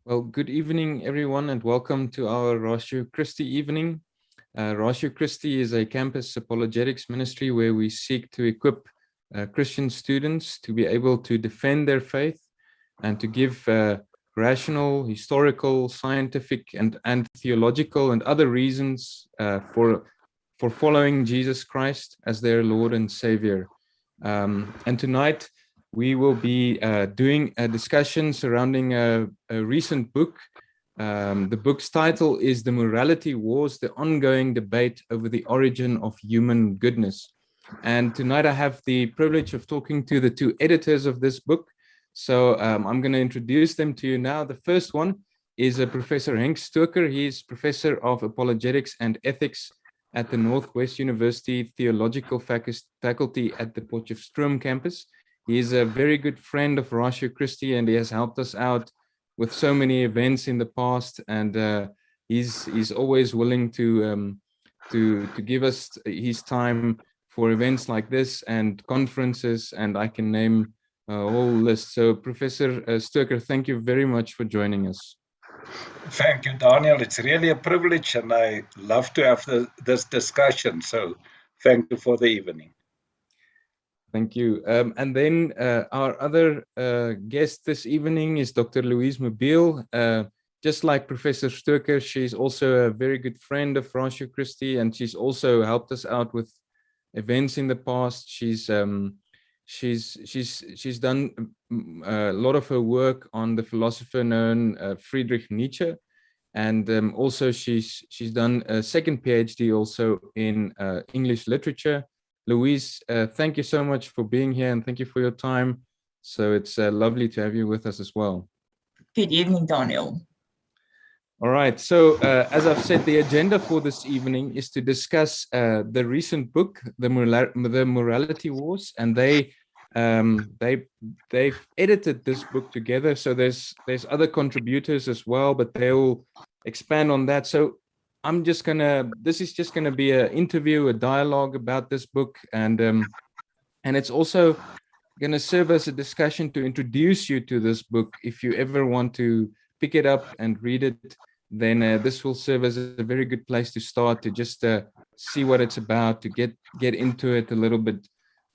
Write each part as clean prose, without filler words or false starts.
Well, good evening, everyone, and welcome to our Ratio Christi evening. Ratio Christi is a campus apologetics ministry where we seek to equip Christian students to be able to defend their faith and to give rational, historical, scientific, and theological and other reasons for following Jesus Christ as their Lord and Savior. And tonight, we will be doing a discussion surrounding a recent book. The book's title is The Morality Wars, the ongoing debate over the origin of human goodness. And tonight I have the privilege of talking to the two editors of this book. So I'm going to introduce them to you now. The first one is Professor Henk Stoker. He is Professor of Apologetics and Ethics at the Northwest University Theological Faculty at the Potchefstroom campus. He is a very good friend of Ratio Christi, and he has helped us out with so many events in the past. And he's always willing to give us his time for events like this and conferences, and I can name a whole list. So, Professor Stoker, thank you very much for joining us. Thank you, Daniel. It's really a privilege, and I love to have this discussion. So, thank you for the evening. Thank you. And then our other guest this evening is Dr. Louise Mabille. Just like Professor Stoker, she's also a very good friend of Ratio Christi, and she's also helped us out with events in the past. She's done a lot of her work on the philosopher known Friedrich Nietzsche, and also she's done a second PhD also in English literature. Louise, thank you so much for being here, and thank you for your time. So it's lovely to have you with us as well. Good evening, Daniel. All right. So as I've said, the agenda for this evening is to discuss the recent book, The Morality Wars, and they've edited this book together. So there's other contributors as well, but they'll expand on that. So this is just gonna be an interview, a dialogue about this book, and it's also gonna serve as a discussion to introduce you to this book. If you ever want to pick it up and read it, then this will serve as a very good place to start, to just see what it's about, to get into it a little bit.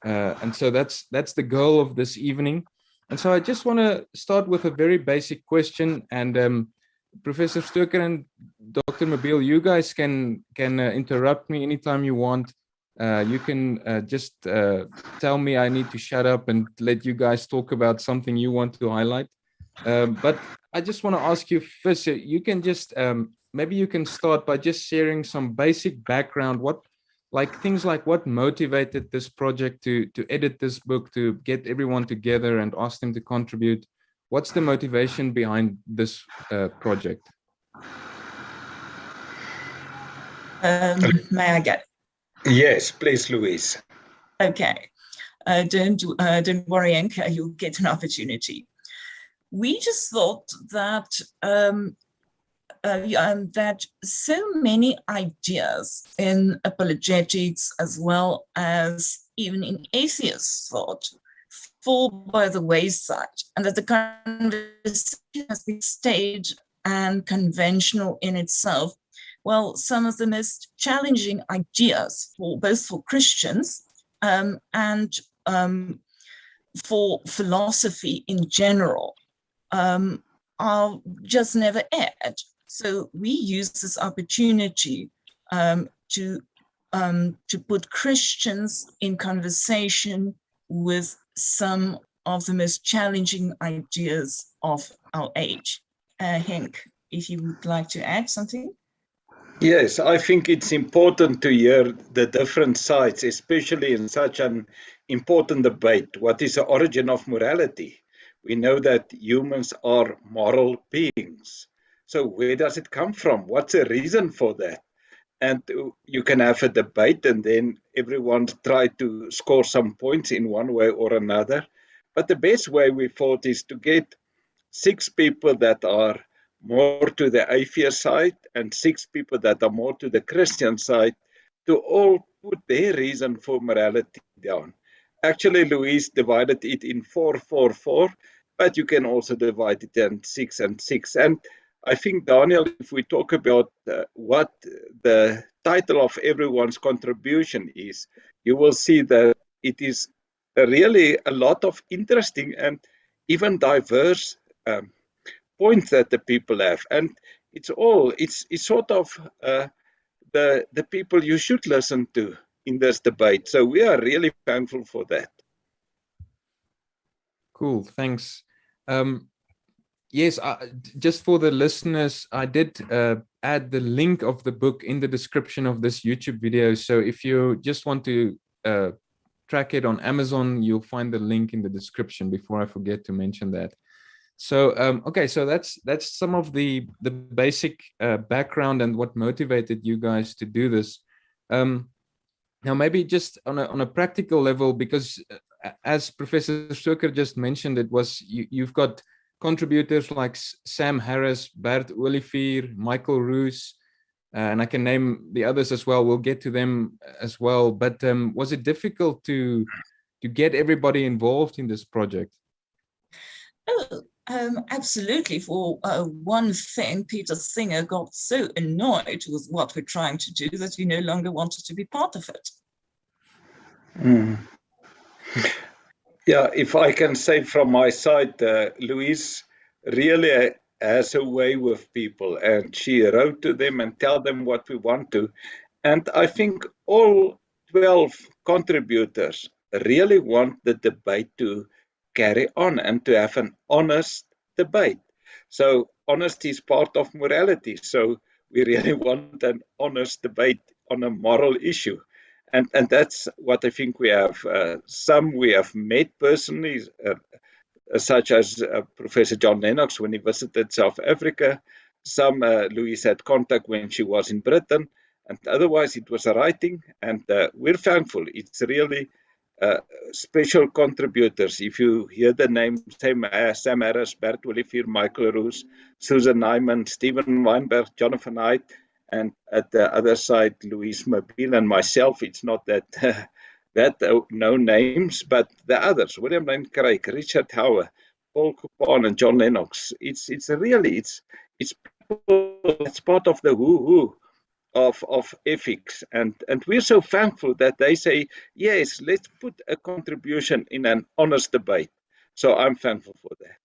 And so that's the goal of this evening. And so I just want to start with a very basic question, and Professor Stoker and Dr. Mabille, you guys can interrupt me anytime you want. You can just tell me I need to shut up and let you guys talk about something you want to highlight. But I just want to ask you first, you can just, maybe you can start by just sharing some basic background, things like what motivated this project to edit this book, to get everyone together and ask them to contribute. What's the motivation behind this project? May I get? Yes, please, Louise. Okay. Don't worry, Henk, you'll get an opportunity. We just thought that that so many ideas in apologetics, as well as even in atheist thought, fall by the wayside, and that the conversation has been staged and conventional in itself. Well, some of the most challenging ideas both for Christians and for philosophy in general are just never aired. So we use this opportunity to put Christians in conversation with some of the most challenging ideas of our age. Henk, if you would like to add something. Yes, I think it's important to hear the different sides, especially in such an important debate. What is the origin of morality? We know that humans are moral beings. So where does it come from? What's the reason for that? And you can have a debate, and then everyone try to score some points in one way or another. But the best way, we thought, is to get 6 people that are more to the atheist side and 6 people that are more to the Christian side to all put their reason for morality down. Actually, Louise divided it in 4-4-4, but you can also divide it in 6 and 6. And I think, Daniel, if we talk about what the title of everyone's contribution is, you will see that it is really a lot of interesting and even diverse points that the people have. And it's sort of the people you should listen to in this debate. So we are really thankful for that. Cool, thanks. Yes, just for the listeners, I did add the link of the book in the description of this YouTube video. So if you just want to track it on Amazon, you'll find the link in the description before I forget to mention that. So, okay, so that's some of the basic background and what motivated you guys to do this. Now, maybe just on a practical level, because as Professor Stoker just mentioned, it was you've got contributors like Sam Harris, Bert Olivier, Michael Roos, and I can name the others as well. We'll get to them as well. But was it difficult to get everybody involved in this project? Oh, absolutely. For one thing, Peter Singer got so annoyed with what we're trying to do that he no longer wanted to be part of it. Mm. Yeah, if I can say from my side, Louise really has a way with people, and she wrote to them and tell them what we want to. And I think all 12 contributors really want the debate to carry on and to have an honest debate. So honesty is part of morality. So we really want an honest debate on a moral issue. And that's what I think we have. Some we have met personally, such as Professor John Lennox when he visited South Africa. Some Louise had contact when she was in Britain. And otherwise, it was writing. And we're thankful. It's really special contributors. If you hear the name Sam Harris, Bert Olivier, Michael Roos, Susan Nyman, Stephen Weinberg, Jonathan Hyde, and at the other side, Louise Mabille and myself, it's not that no names, but the others, William Lane Craig, Richard Hauer, Paul Coupon, and John Lennox. It's part of the who of ethics, and we're so thankful that they say, yes, let's put a contribution in an honest debate. So I'm thankful for that.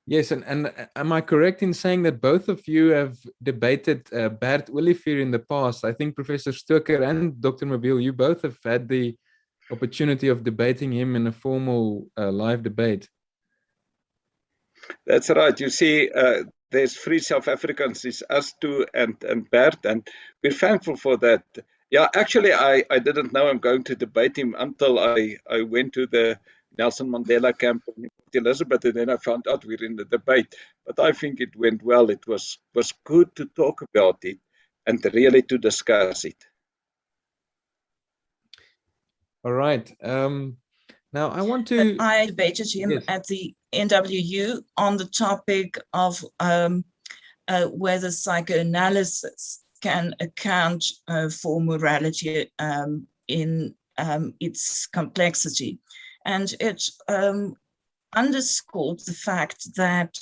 Yes, and am I correct in saying that both of you have debated Bert Olivier in the past? I think Professor Stoker and Dr. Mabille, you both have had the opportunity of debating him in a formal live debate. That's right. You see, there's Free South Africans, is us two and Bert, and we're thankful for that. Yeah, actually, I didn't know I'm going to debate him until I went to the Nelson Mandela camp in Elizabeth, and then I found out we're in the debate. But I think it went well. It was good to talk about it and really to discuss it. All right. Now I want to... I debated him at the NWU on the topic of whether psychoanalysis can account for morality in its complexity. And it underscored the fact that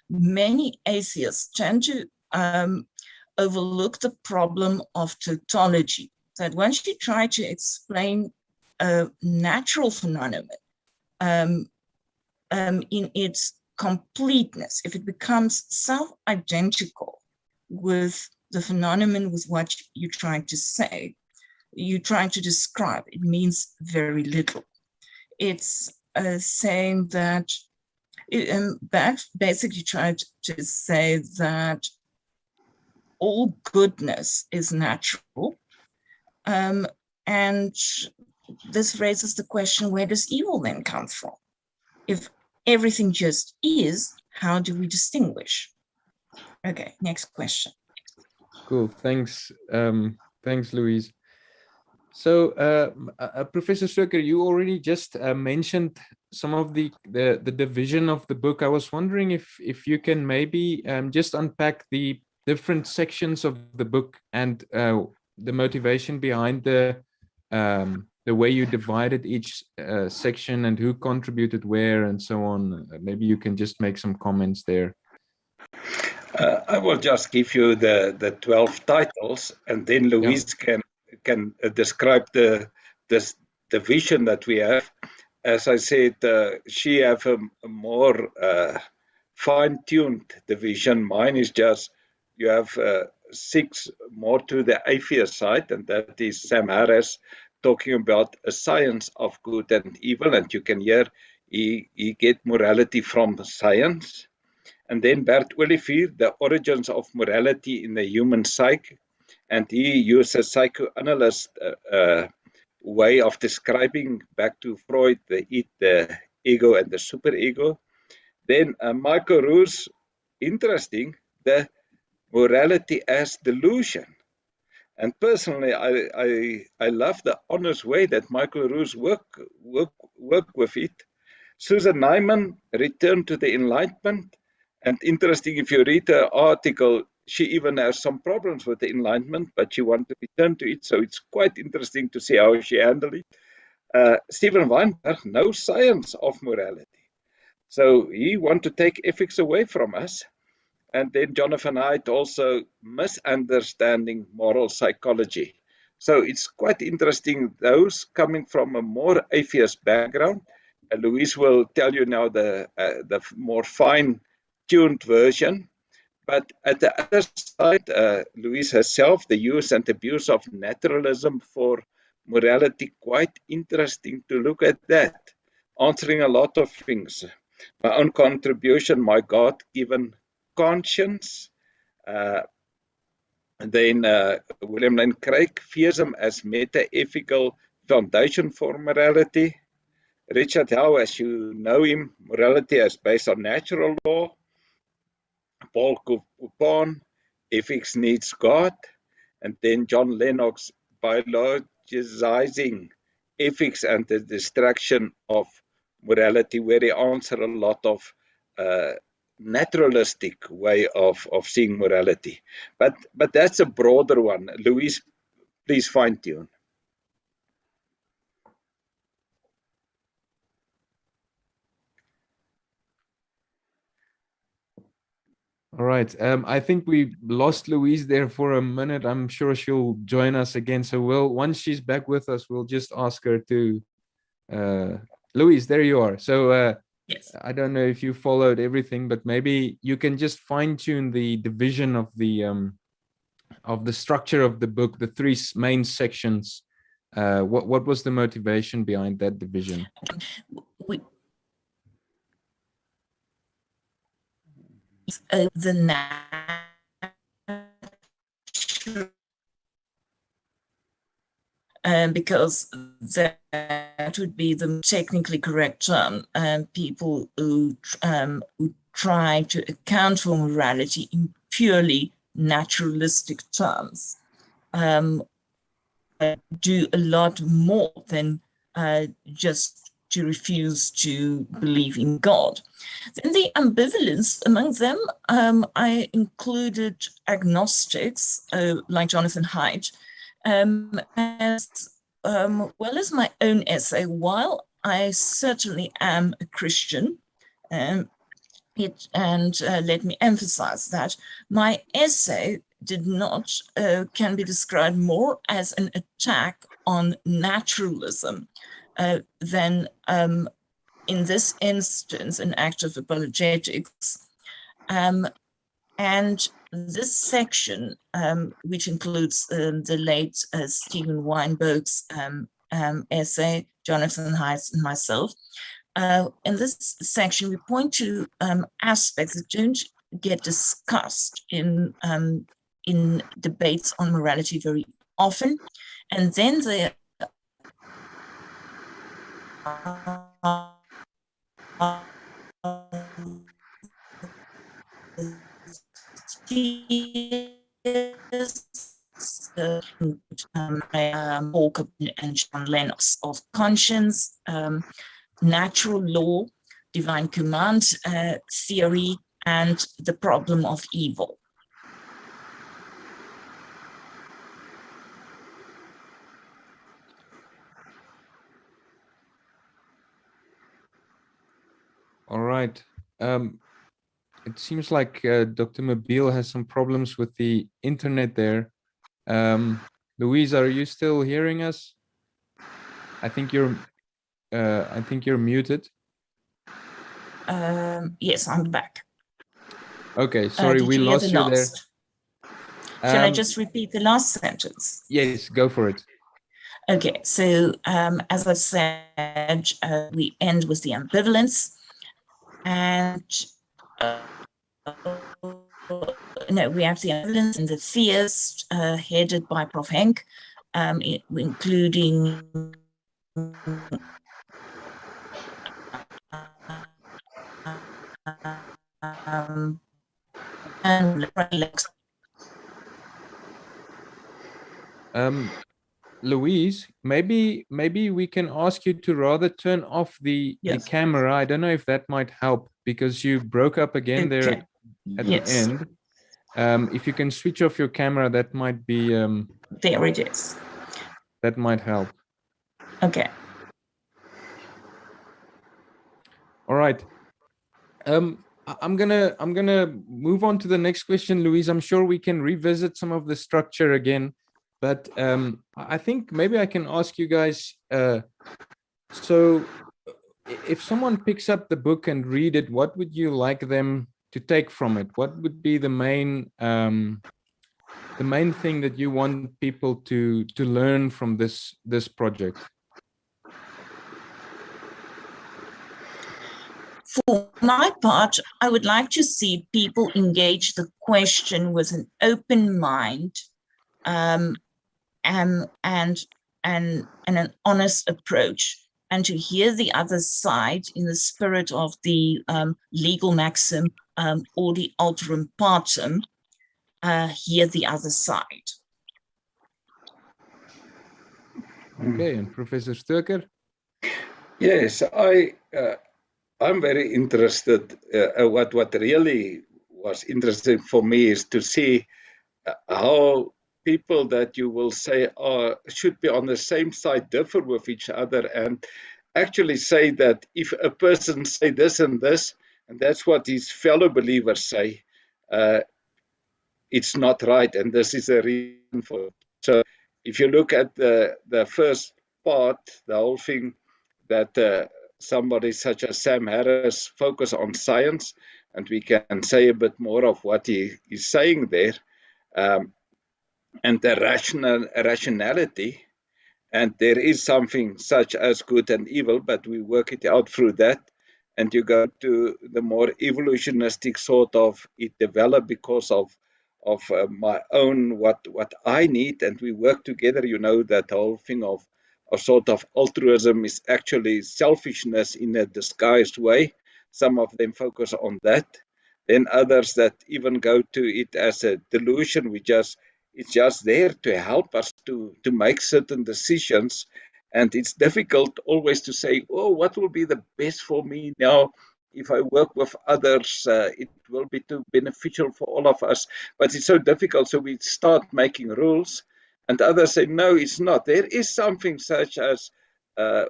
many atheists tend to overlook the problem of tautology, that once you try to explain a natural phenomenon in its completeness, if it becomes self-identical with the phenomenon with what you're trying to say, you're trying to describe, it means very little. It's saying that, basically tried to say that all goodness is natural. And this raises the question, where does evil then come from? If everything just is, how do we distinguish? Okay, next question. Cool, thanks. Thanks, Louise. So, Professor Stoker, you already just mentioned some of the division of the book. I was wondering if you can maybe just unpack the different sections of the book and the motivation behind the the way you divided each section and who contributed where and so on. Maybe you can just make some comments there. I will just give you the 12 titles, and then Louise can describe the vision that we have. As I said, she have a more fine-tuned division. Mine is just, you have 6 more to the atheist side, and that is Sam Harris talking about a science of good and evil, and you can hear he get morality from the science. And then Bert Olivier, the origins of morality in the human psyche, and he uses psychoanalyst way of describing back to Freud, the ego and the superego. Then Michael Roos, interesting, the morality as delusion. And personally, I love the honest way that Michael Roos work with it. Susan Nyman returned to the Enlightenment. And interesting, if you read her article, she even has some problems with the Enlightenment, but she wants to return to it. So it's quite interesting to see how she handled it. Steven Weinberg knows science of morality. So he wants to take ethics away from us. And then Jonathan Haidt also misunderstanding moral psychology. So it's quite interesting, those coming from a more atheist background. Louise will tell you now the more fine-tuned version. But at the other side, Louise herself, the use and abuse of naturalism for morality, quite interesting to look at that, answering a lot of things. My own contribution, my God-given conscience. Then William Lane Craig, theism as meta-ethical foundation for morality. Richard Howe, as you know him, morality as based on natural law. Paul Coupon, ethics needs God. And then John Lennox, biologizing ethics and the destruction of morality, where he answered a lot of naturalistic way of seeing morality. But that's a broader one. Louise, please fine-tune. All right. I think we lost Louise there for a minute. I'm sure she'll join us again. So once she's back with us, we'll just ask her to. Louise, there you are. So Yes. I don't know if you followed everything, but maybe you can just fine-tune the division of the structure of the book, the 3 main sections. What was the motivation behind that division? The natural, because that would be the technically correct term. People who try to account for morality in purely naturalistic terms do a lot more than just to refuse to believe in God. Then the ambivalence among them, I included agnostics like Jonathan Haidt, as well as my own essay. While I certainly am a Christian, let me emphasize that my essay did not can be described more as an attack on naturalism than in this instance an act of apologetics. And this section, which includes the late Steven Weinberg's essay, Jonathan Haidt and myself, in this section, we point to aspects that don't get discussed in debates on morality very often, and then they Henk and John Lennox of conscience, natural law, divine command theory, and the problem of evil. All right. It seems like Dr. Mabille has some problems with the internet there. Louise, are you still hearing us? I think you're muted. Yes, I'm back. Okay, sorry, Did we you hear the lost you there. last? Shall I just repeat the last sentence? Yes, go for it. Okay, so as I said, we end with the ambivalence, and no, we have the ambivalence and the fears headed by Prof. Henk, including Louise, maybe we can ask you to rather turn off the camera. I don't know if that might help because you broke up again there at the end. If you can switch off your camera, that might be there it is. That might help. Okay. All right. I'm gonna move on to the next question, Louise. I'm sure we can revisit some of the structure again, but I think maybe I can ask you guys. So, if someone picks up the book and read it, what would you like them to take from it? What would be the main thing that you want people to learn from this project? For my part, I would like to see people engage the question with an open mind and an honest approach, and to hear the other side in the spirit of the legal maxim audi alterum partem, hear the other side. Okay, and Professor Stoker? Yes, I'm very interested. What really was interesting for me is to see how people that you will say should be on the same side differ with each other, and actually say that if a person say this, and that's what his fellow believers say, it's not right, and this is a reason for it. So if you look at the first part, the whole thing, that somebody such as Sam Harris focus on science, and we can say a bit more of what he is saying there, and the rationality, and there is something such as good and evil, but we work it out through that. And you go to the more evolutionistic sort of it developed because of my own what I need, and we work together. You know, that whole thing of a sort of altruism is actually selfishness in a disguised way. Some of them focus on that. Then others that even go to it as a delusion. It's just there to help us to make certain decisions. And it's difficult always to say, oh, what will be the best for me now? If I work with others, it will be too beneficial for all of us. But it's so difficult, so we start making rules. And others say, no, it's not. There is something such as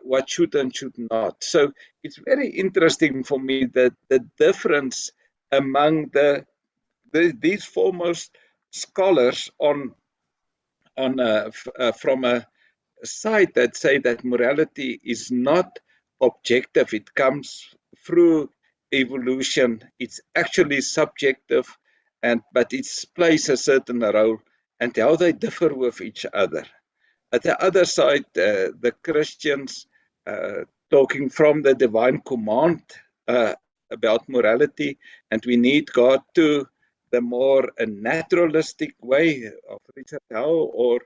what should and should not. So it's very interesting for me that the difference among these foremost scholars from a side that say that morality is not objective. It comes through evolution. It's actually subjective, but it plays a certain role, and how they differ with each other. At the other side, the Christians talking from the divine command about morality, and we need God to the more naturalistic way of Richard Howe, or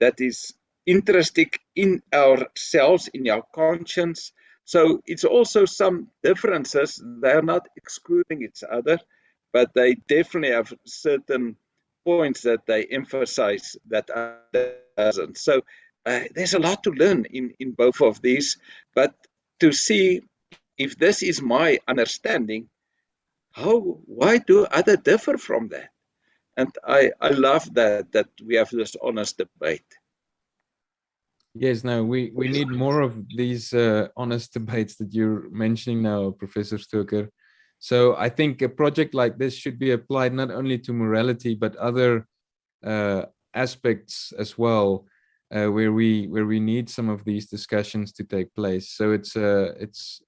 that is interested in ourselves, in our conscience. So it's also some differences. They are not excluding each other, but they definitely have certain points that they emphasize that other doesn't. So there's a lot to learn in both of these, but to see if this is my understanding, why do others differ from that? And I love that we have this honest debate. Yes, no, we need more of these honest debates that you're mentioning now, Professor Stoker. So I think a project like this should be applied not only to morality but other aspects as well, where we need some of these discussions to take place. So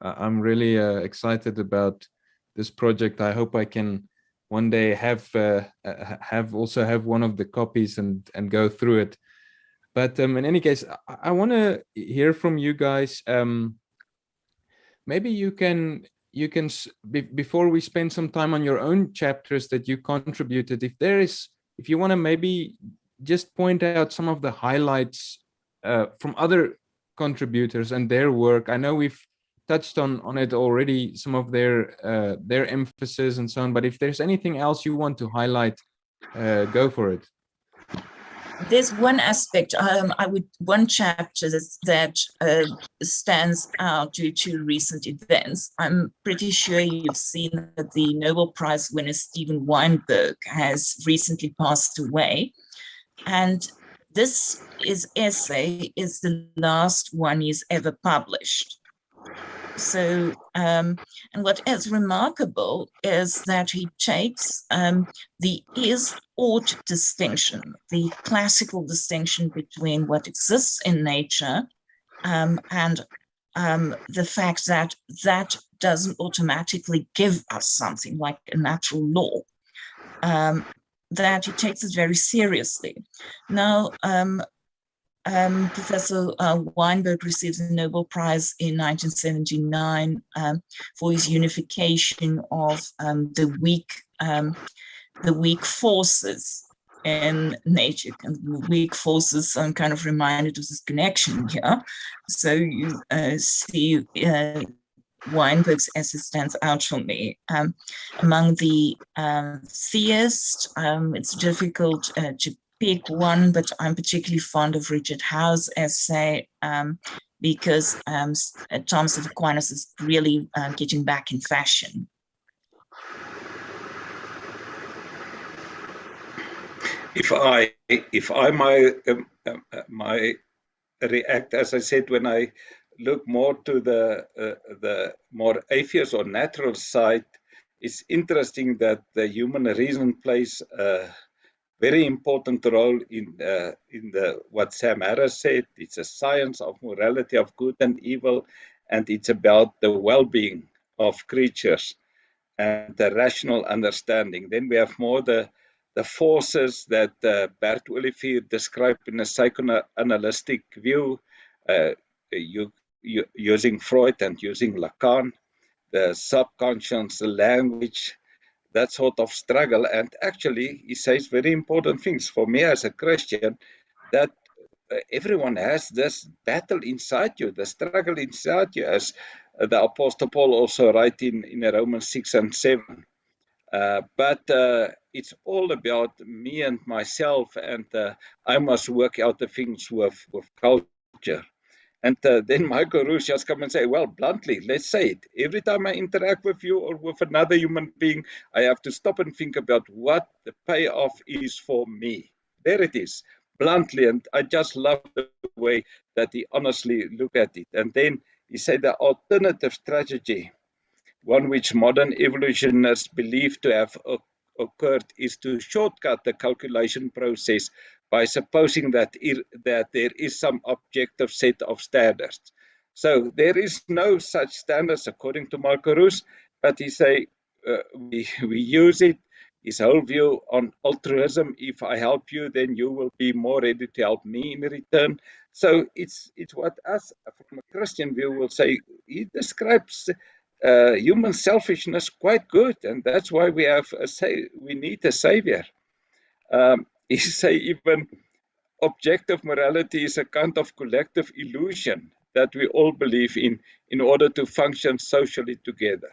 I'm really excited about this project. I hope I can one day have one of the copies and go through it. But in any case, I want to hear from you guys. Maybe before we spend some time on your own chapters that you contributed, if you want to maybe just point out some of the highlights from other contributors and their work. I know we've touched on it already, some of their emphasis and so on. But if there's anything else you want to highlight, go for it. There's one aspect, one chapter that stands out due to recent events. I'm pretty sure you've seen that the Nobel Prize winner Steven Weinberg has recently passed away. And this essay is the last one he's ever published. So, and what is remarkable is that he takes the is-ought distinction, the classical distinction between what exists in nature and the fact that that doesn't automatically give us something like a natural law, that he takes it very seriously. Now, Professor Weinberg received the Nobel Prize in 1979 for his unification of the weak forces in nature. And the weak forces, I'm kind of reminded of this connection here. So you see Weinberg's essay stands out for me. Among the theists, it's difficult to pick one, but I'm particularly fond of Richard Howe's essay because Thomas of Aquinas is really getting back in fashion. If I might react, as I said, when I look more to the more atheist or natural side, it's interesting that the human reason plays a very important role in what Sam Harris said. It's a science of morality, of good and evil, and it's about the well-being of creatures and the rational understanding. Then we have more the forces that Bert Olivier described in a psychoanalytic view, using Freud and using Lacan, the subconscious, the language, that sort of struggle. And actually, he says very important things. For me as a Christian, that everyone has this battle inside you, the struggle inside you, as the Apostle Paul also writes in Romans 6 and 7. But it's all about me and myself, and I must work out the things with culture. And then Michael Roos just come and say, well, bluntly, let's say it. Every time I interact with you or with another human being, I have to stop and think about what the payoff is for me. There it is, bluntly. And I just love the way that he honestly looked at it. And then he said the alternative strategy, one which modern evolutionists believe to have occurred, is to shortcut the calculation process by supposing that there is some objective set of standards. So there is no such standards according to Michael Roos, but he say we use it. His whole view on altruism: if I help you, then you will be more ready to help me in return. So it's what us from a Christian view will say. He describes human selfishness quite good, and that's why we need a savior. He say even objective morality is a kind of collective illusion that we all believe in order to function socially together.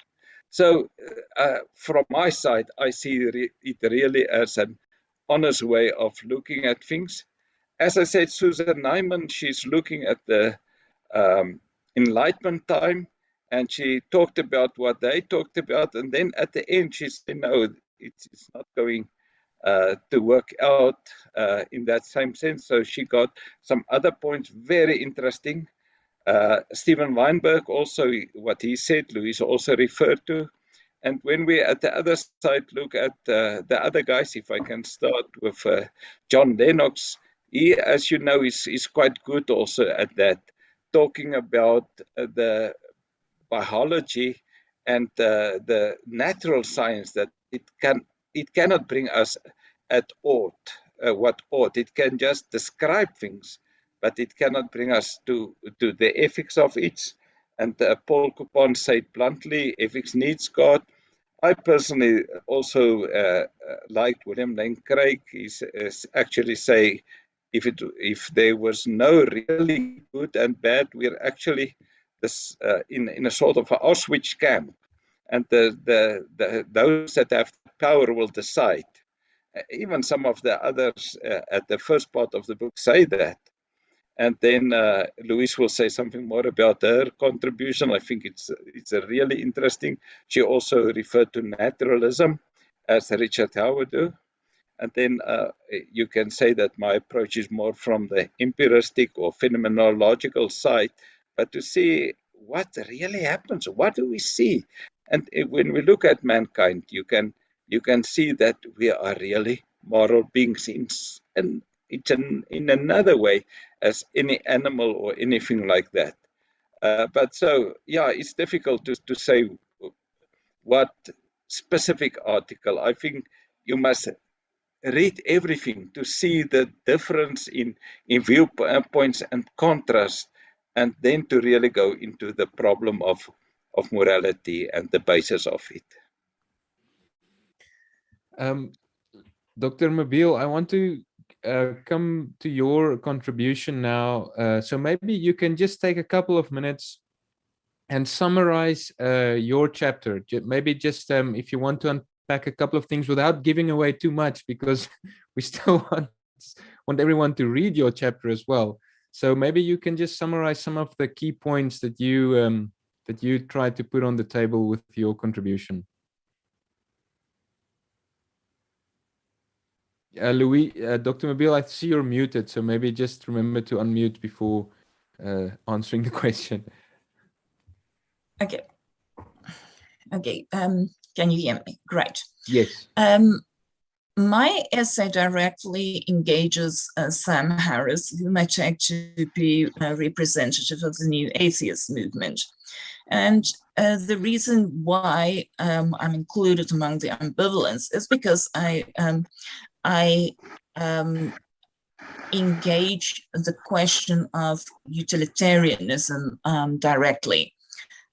So from my side, I see it really as an honest way of looking at things. As I said, Susan Neiman, she's looking at the Enlightenment time, and she talked about what they talked about, and then at the end she said, no, it's not going to work out in that same sense. So she got some other points very interesting. Steven Weinberg also, what he said, Louise also referred to. And when we at the other side look at the other guys, if I can start with John Lennox, he, as you know, is quite good also at that, talking about the biology and the natural science, that it cannot bring us at ought, what ought. It can just describe things, but it cannot bring us to the ethics of it. And Paul Coupon said bluntly, ethics needs God. I personally also liked William Lane Craig. He's actually say, if there was no really good and bad, we're actually this in a sort of an Auschwitz camp, and those that have power will decide. Even some of the others at the first part of the book say that. And then Louise will say something more about her contribution. I think it's a really interesting. She also referred to naturalism, as Richard Howard do. And then you can say that my approach is more from the empiristic or phenomenological side, but to see what really happens, what do we see? And when we look at mankind, you can see that we are really moral beings and it's in another way as any animal or anything like that. But so, yeah, it's difficult to say what specific article. I think you must read everything to see the difference in viewpoints and contrast, and then to really go into the problem of morality and the basis of it. Dr. Mabille, I want to come to your contribution now. So maybe you can just take a couple of minutes and summarize your chapter. Maybe just if you want to unpack a couple of things without giving away too much, because we still want everyone to read your chapter as well. So maybe you can just summarize some of the key points that you tried to put on the table with your contribution. Louise, Dr. Mabille, I see you're muted, so maybe just remember to unmute before answering the question. Okay. Okay. Can you hear me? Great. Yes. My essay directly engages Sam Harris, whom I take to be a representative of the new atheist movement. And the reason why I'm included among the ambivalence is because I engage the question of utilitarianism directly.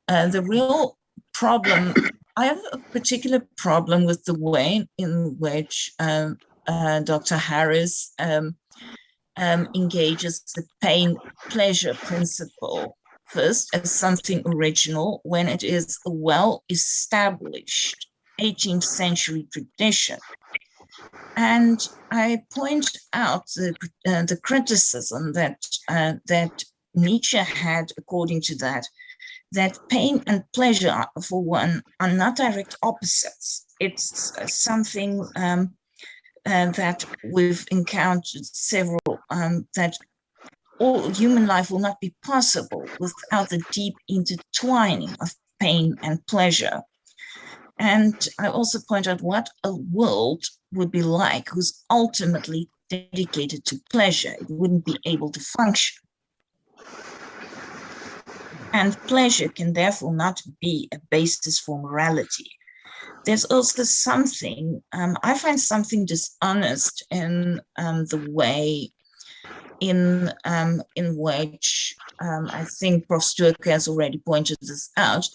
The real problem, I have a particular problem with the way in which Dr. Harris engages the pain-pleasure principle first as something original when it is a well-established 18th century tradition. And I point out the criticism that Nietzsche had, according to that pain and pleasure, for one, are not direct opposites. It's something that we've encountered several, that all human life will not be possible without the deep intertwining of pain and pleasure. And I also point out what a world would be like who's ultimately dedicated to pleasure. It wouldn't be able to function. And pleasure can therefore not be a basis for morality. There's also something, I find something dishonest in the way in which I think Prof. Stoker has already pointed this out,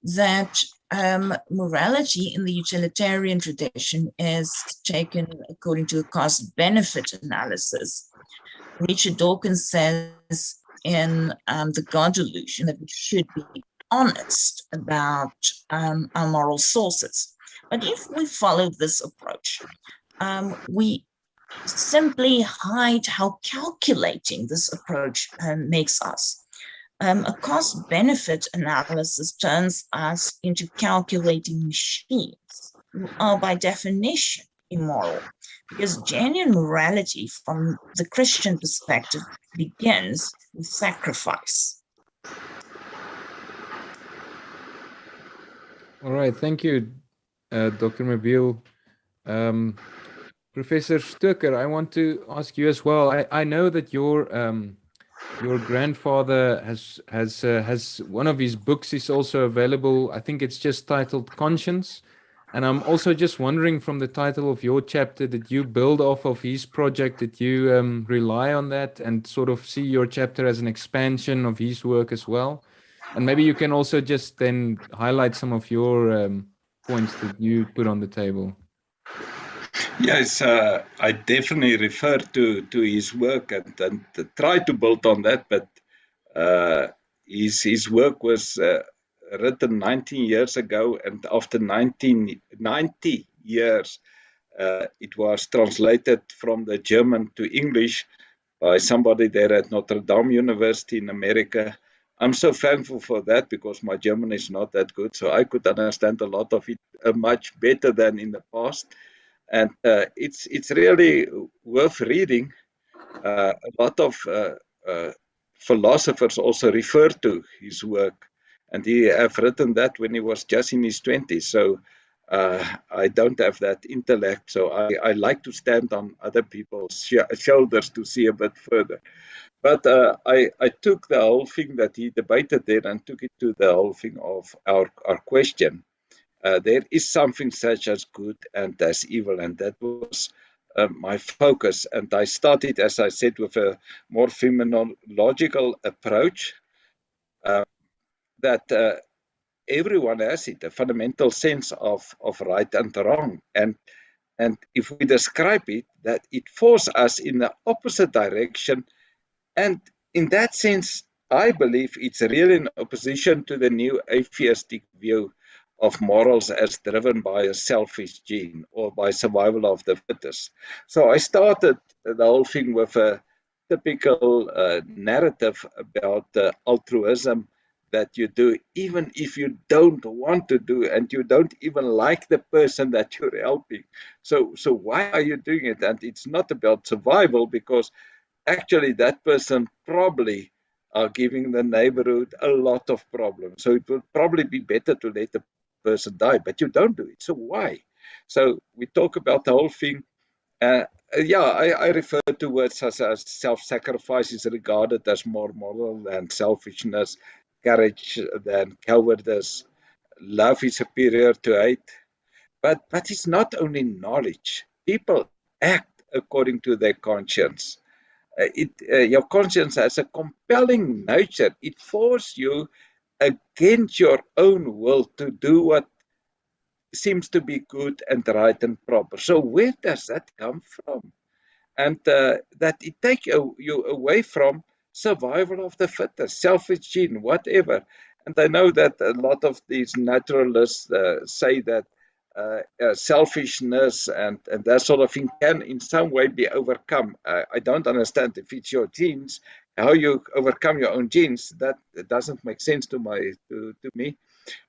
that morality in the utilitarian tradition is taken according to a cost-benefit analysis. Richard Dawkins says in The God Delusion that we should be honest about our moral sources. But if we follow this approach, we simply hide how calculating this approach makes us. A cost-benefit analysis turns us into calculating machines who are by definition immoral, because genuine morality from the Christian perspective begins with sacrifice. All right, thank you, Dr. Mabille. Professor Stoker, I want to ask you as well. I know that your grandfather has one of his books is also available. I think it's just titled Conscience. And I'm also just wondering from the title of your chapter, that you build off of his project, that you rely on that and sort of see your chapter as an expansion of his work as well. And maybe you can also just then highlight some of your points that you put on the table. Yes, I definitely refer to his work and try to build on that, but his work was written 19 years ago, and after 90 years, it was translated from the German to English by somebody there at Notre Dame University in America. I'm so thankful for that because my German is not that good, so I could understand a lot of it much better than in the past. And it's really worth reading. A lot of philosophers also refer to his work, and he have written that when he was just in his 20s. So I don't have that intellect, so I like to stand on other people's shoulders to see a bit further. But I took the whole thing that he debated there and took it to the whole thing of our question. There is something such as good and as evil, and that was my focus. And I started, as I said, with a more phenomenological approach that everyone has it, a fundamental sense of right and wrong. And if we describe it, that it forces us in the opposite direction. And in that sense, I believe it's really in opposition to the new atheistic view of morals as driven by a selfish gene or by survival of the fittest. So I started the whole thing with a typical narrative about altruism that you do even if you don't want to do and you don't even like the person that you're helping. So why are you doing it? And it's not about survival, because actually that person probably are giving the neighborhood a lot of problems. So it would probably be better to let the person die, but you don't do it. So why? So we talk about the whole thing. I refer to words such as self-sacrifice is regarded as more moral than selfishness, courage than cowardice, love is superior to hate. But it's not only knowledge. People act according to their conscience. Your conscience has a compelling nature. It forces you against your own will to do what seems to be good and right and proper. So where does that come from? And that it takes you away from survival of the fittest, selfish gene, whatever. And I know that a lot of these naturalists say that selfishness and that sort of thing can in some way be overcome. I don't understand if it's your genes, how you overcome your own genes. That doesn't make sense to me.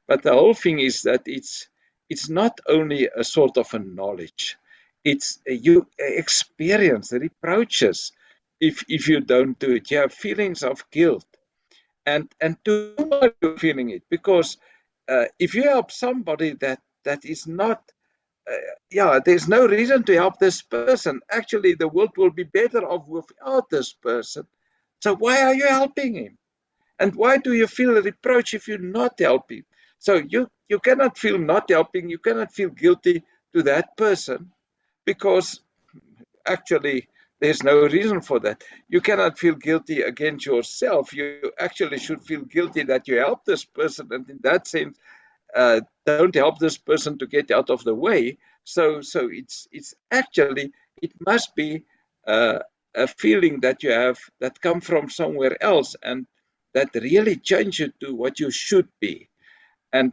But the whole thing is that it's not only a sort of a knowledge. It's you experience reproaches if you don't do it. You have feelings of guilt, and to whom are you feeling it? Because if you help somebody that is not, there's no reason to help this person. Actually, the world will be better off without this person. So why are you helping him? And why do you feel a reproach if you're not helping? So you cannot feel not helping, you cannot feel guilty to that person, because actually there's no reason for that. You cannot feel guilty against yourself. You actually should feel guilty that you help this person, and in that sense, don't help this person to get out of the way. So it's actually, it must be a feeling that you have that come from somewhere else, and that really change you to what you should be. And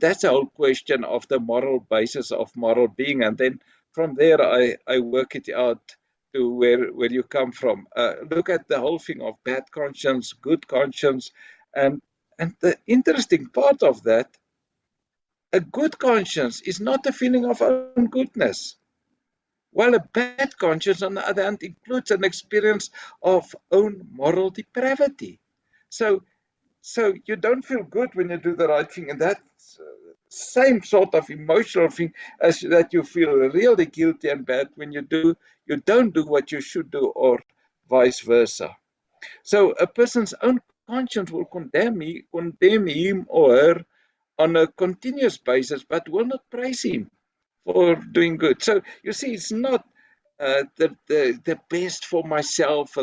that's the whole question of the moral basis of moral being. And then from there I work it out to where you come from. Look at the whole thing of bad conscience, good conscience, and the interesting part of that, a good conscience is not a feeling of own goodness. while a bad conscience, on the other hand, includes an experience of own moral depravity. So you don't feel good when you do the right thing, and that's same sort of emotional thing as that you feel really guilty and bad when you don't do what you should do, or vice versa. So a person's own conscience will condemn him or her on a continuous basis, but will not praise him for doing good. So you see, it's not the best for myself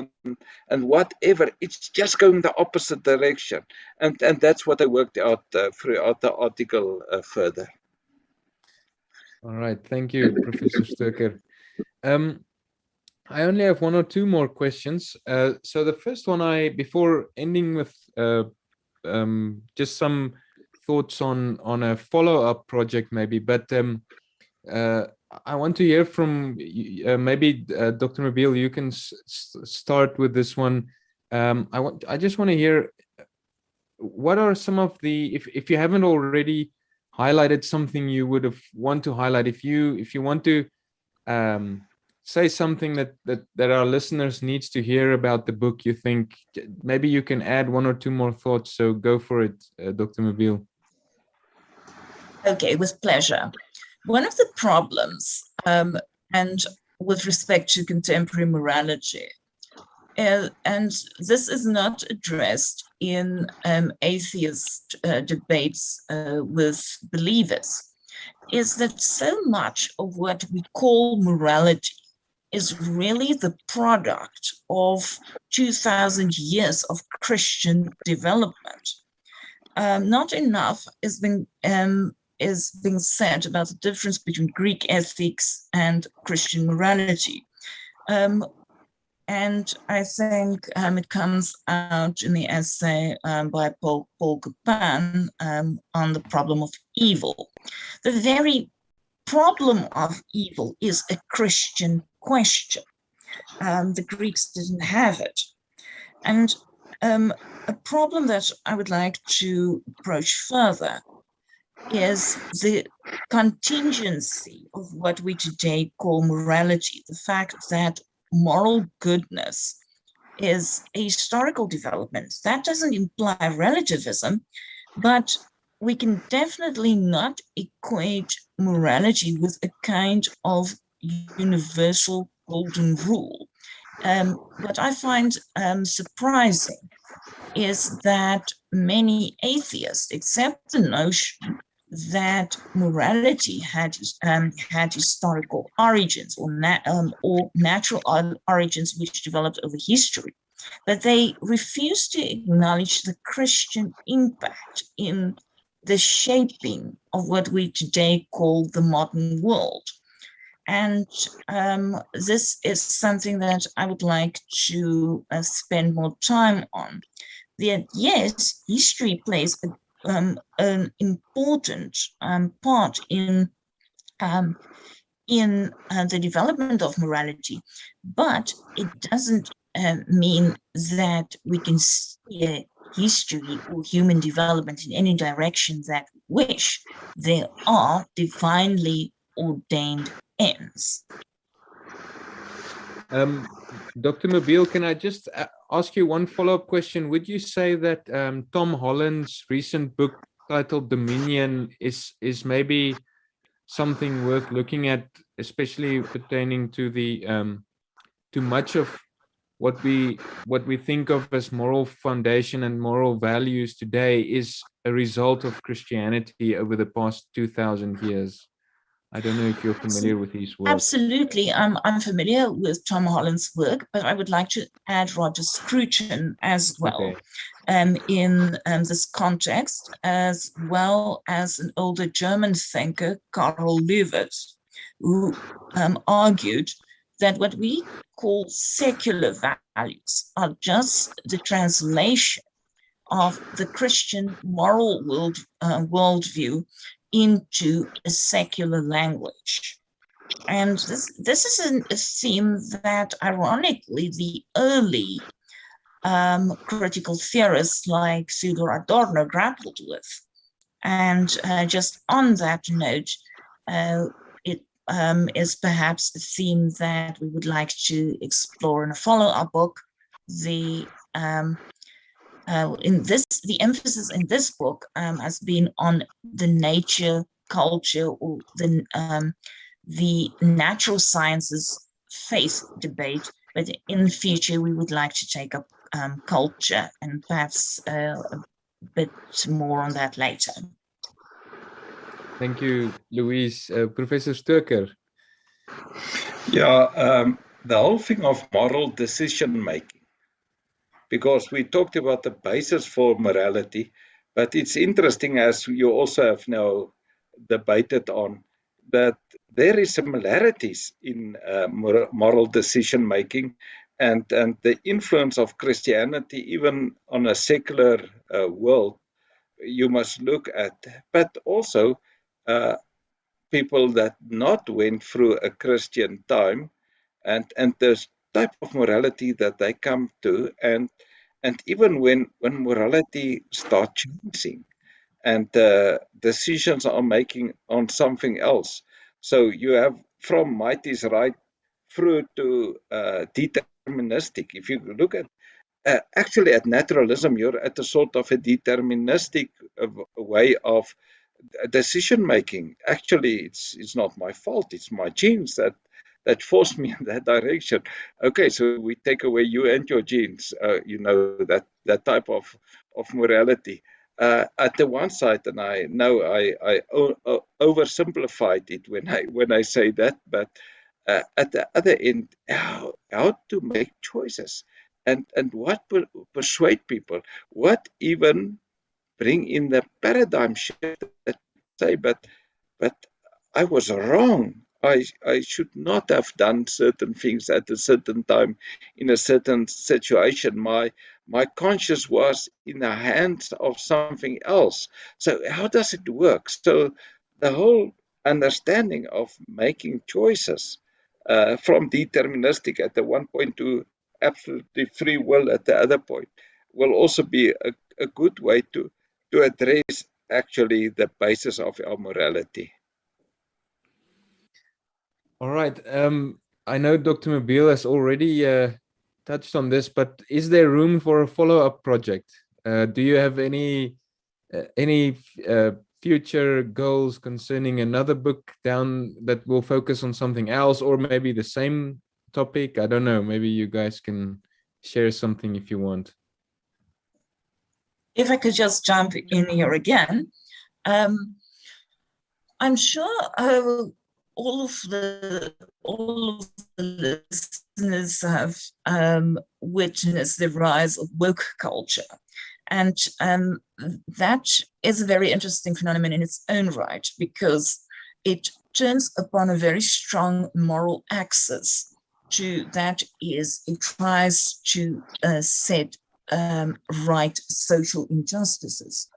and whatever. It's just going the opposite direction, and that's what I worked out throughout the article further. All right, thank you, Professor Stoker. I only have one or two more questions. So the first one, before ending with just some thoughts on a follow-up project, maybe, but I want to hear from maybe Dr. Mabille. You can start with this one. I just want to hear what are some of the, if you haven't already highlighted something you would have want to highlight, if you want to say something that our listeners needs to hear about the book, you think maybe you can add one or two more thoughts. So go for it, Dr. Mabille. Okay, with pleasure. One of the problems, and with respect to contemporary morality, and this is not addressed in atheist debates with believers, is that so much of what we call morality is really the product of 2,000 years of Christian development. Not enough is being said about the difference between Greek ethics and Christian morality. And I think it comes out in the essay by Paul Capin on the problem of evil. The very problem of evil is a Christian question. The Greeks didn't have it. And a problem that I would like to approach further is the contingency of what we today call morality, the fact that moral goodness is a historical development. That doesn't imply relativism, but we can definitely not equate morality with a kind of universal golden rule. What I find surprising is that many atheists accept the notion that morality had historical origins or natural origins which developed over history, but they refuse to acknowledge the Christian impact in the shaping of what we today call the modern world. And this is something that I would like to spend more time on. Yes, history plays an important part in the development of morality, but it doesn't mean that we can steer history or human development in any direction that we wish. There are divinely ordained ends. Dr. Mabille, can I just ask you one follow-up question? Would you say that Tom Holland's recent book titled Dominion is maybe something worth looking at, especially pertaining to the to much of what we think of as moral foundation and moral values today is a result of Christianity over the past 2,000 years? I don't know if you're familiar with his work. Absolutely. I'm familiar with Tom Holland's work, but I would like to add Roger Scruton as well. Okay. In this context, as well as an older German thinker, Karl Lewis, who argued that what we call secular values are just the translation of the Christian moral worldview into a secular language. And this is a theme that, ironically, the early critical theorists like Theodor Adorno grappled with. And just on that note, is perhaps a theme that we would like to explore in a follow-up book. The emphasis in this book has been on the nature, culture, or the natural sciences faith debate. But in the future, we would like to take up culture, and perhaps a bit more on that later. Thank you, Louise. Professor Stoker. Yeah, the whole thing of moral decision making, because we talked about the basis for morality, but it's interesting, as you also have now debated on, that there is similarities in moral decision making and the influence of Christianity, even on a secular world, you must look at, but also people that not went through a Christian time, and this type of morality that they come to, and even when morality starts changing and decisions are making on something else. So you have from might is right through to deterministic. If you look at actually at naturalism, you're at a sort of a deterministic way of decision making. Actually, it's not my fault. It's my genes that forced me in that direction. Okay, so we take away you and your genes. You know, that type of morality. At the one side, and I know I oversimplified it when I say that, but at the other end, how to make choices, and what persuade people, what even bring in the paradigm shift that say, but I was wrong. I should not have done certain things at a certain time in a certain situation. My conscience was in the hands of something else. So how does it work? So the whole understanding of making choices from deterministic at the one point to absolutely free will at the other point will also be a good way to address actually the basis of our morality. All right. I know Dr. Mabille has already touched on this, but is there room for a follow-up project? Do you have any future goals concerning another book down that will focus on something else, or maybe the same topic? I don't know. Maybe you guys can share something if you want. If I could just jump in here again, I'm sure all of the listeners have witnessed the rise of woke culture, and that is a very interesting phenomenon in its own right, because it turns upon a very strong moral axis. That is, it tries to set right social injustices.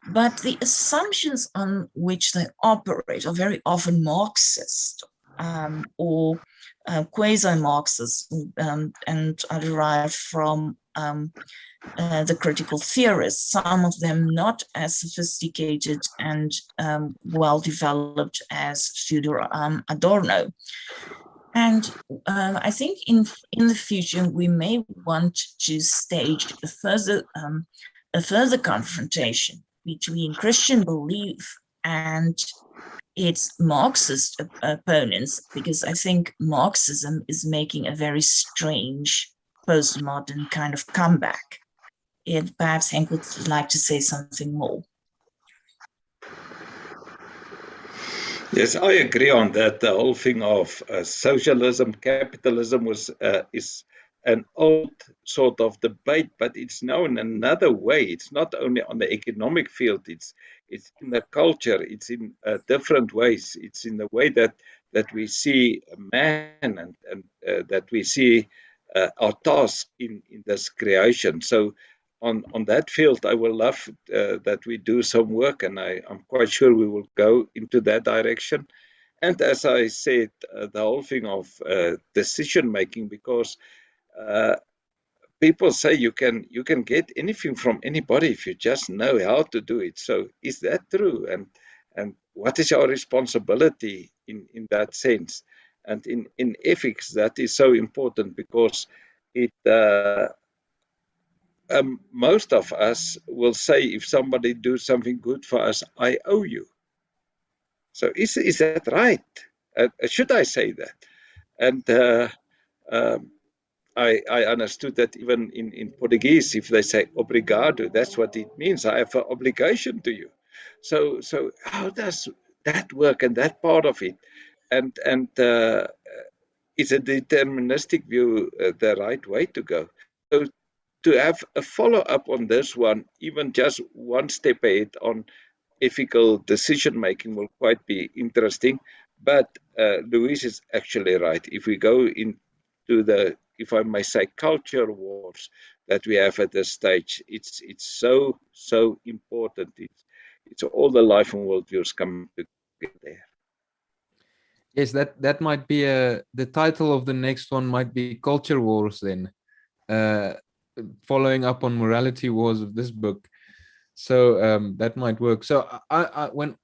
But the assumptions on which they operate are very often Marxist or quasi-Marxist, and are derived from the critical theorists, some of them not as sophisticated and well-developed as Fyodor Adorno. And I think in the future, we may want to stage a further confrontation between Christian belief and its Marxist opponents, because I think Marxism is making a very strange postmodern kind of comeback. And perhaps Henk would like to say something more. Yes, I agree on that. The whole thing of socialism, capitalism is an old sort of debate, but it's now in another way. It's not only on the economic field, it's in the culture, it's in different ways. It's in the way that we see man and that we see our task in this creation. So on that field, I will love that we do some work, and I'm quite sure we will go into that direction. And as I said, the whole thing of decision making, because people say you can get anything from anybody if you just know how to do it. So is that true? And what is our responsibility in that sense? And in ethics, that is so important because it most of us will say if somebody do something good for us, I owe you. So is that right? Should I say that? And um, I understood that even in Portuguese, if they say obrigado, that's what it means. I have an obligation to you. So how does that work and that part of it? And is a deterministic view the right way to go? So to have a follow-up on this one, even just one step ahead on ethical decision making will quite be interesting. But Louise is actually right. If we go into the, if I may say, culture wars that we have at this stage, it's so important. It's all the life and worldviews come together there. Yes, that might be the title of the next one might be Culture Wars then, uh, following up on Morality Wars of this book. So that might work. So when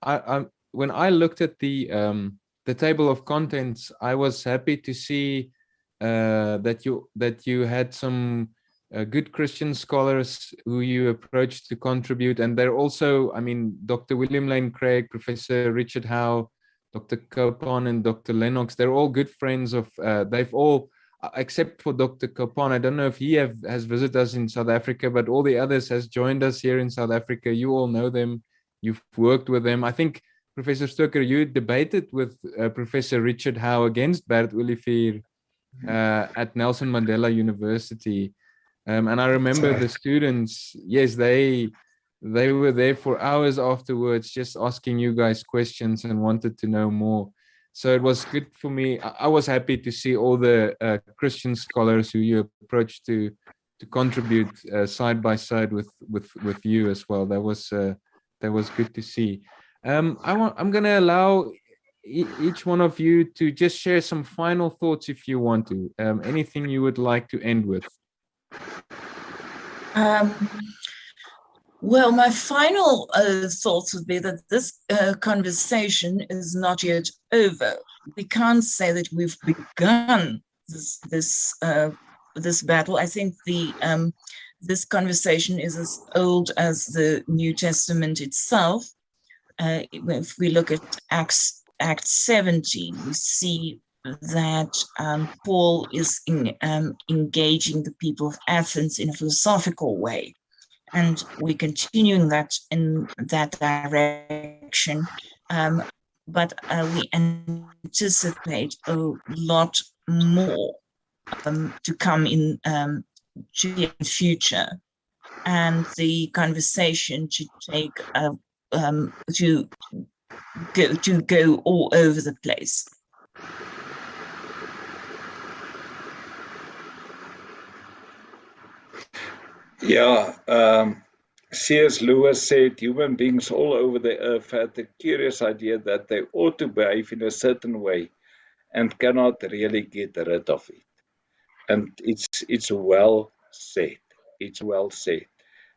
I looked at the table of contents, I was happy to see that you had some good Christian scholars who you approached to contribute, and they're also, I mean, Dr. William Lane Craig, Professor Richard Howe, Dr. Copon, and Dr. Lennox. They're all good friends of. They've all, except for Dr. Copon, I don't know if he has visited us in South Africa, but all the others has joined us here in South Africa. You all know them. You've worked with them. I think, Professor Stoker, you debated with Professor Richard Howe against Bert Olivier at Nelson Mandela University. And I remember the students, yes, they were there for hours afterwards just asking you guys questions and wanted to know more. So it was good for me. I was happy to see all the Christian scholars who you approached to contribute side by side with you as well. That was good to see. I'm going to allow each one of you to just share some final thoughts if you want to. Anything you would like to end with? Well, my final thoughts would be that this conversation is not yet over. We can't say that we've begun this battle. I think this conversation is as old as the New Testament itself. If we look at Acts 17, we see that Paul is engaging the people of Athens in a philosophical way. And we're continuing that in that direction. But we anticipate a lot more to come in the future. And the conversation should take to go all over the place. Yeah, C.S. Lewis said human beings all over the earth had the curious idea that they ought to behave in a certain way and cannot really get rid of it. And it's well said. It's well said.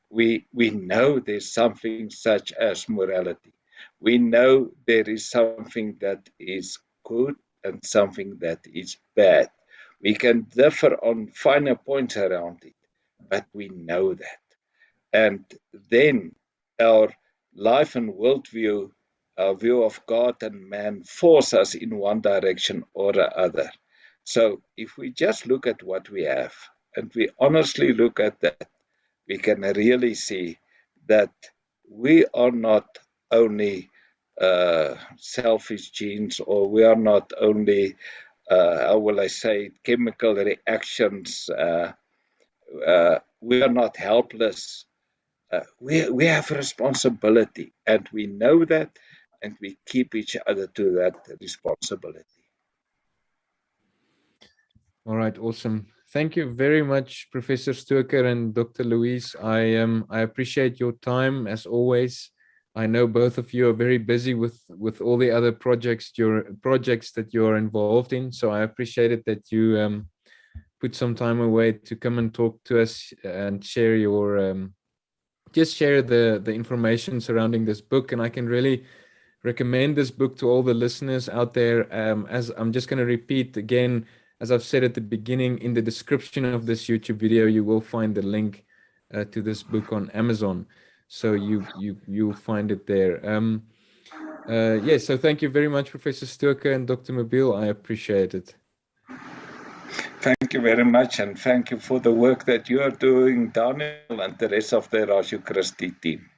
We know there's something such as morality. We know there is something that is good and something that is bad. We can differ on finer points around it, but we know that. And then our life and worldview, our view of God and man, force us in one direction or the other. So if we just look at what we have and we honestly look at that, we can really see that we are not only selfish genes, or we are not only, how will I say, chemical reactions. We are not helpless. We have a responsibility, and we know that, and we keep each other to that responsibility. All right, awesome. Thank you very much, Professor Stoker and Dr. Louise. I appreciate your time as always. I know both of you are very busy with all the other projects that you're involved in. So I appreciate it that you put some time away to come and talk to us and share your just share the information surrounding this book. And I can really recommend this book to all the listeners out there. As I'm just going to repeat again, as I've said at the beginning, in the description of this YouTube video, you will find the link to this book on Amazon. So you'll find it there. Yes, so thank you very much, Professor Stoker and Dr. Mabille. I appreciate it. Thank you very much, and thank you for the work that you are doing, Daniel, and the rest of the Ratio Christi team.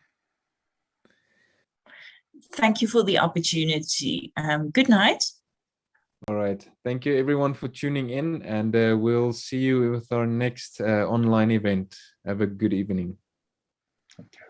Thank you for the opportunity. Good night. All right. Thank you, everyone, for tuning in, and we'll see you with our next online event. Have a good evening. Okay.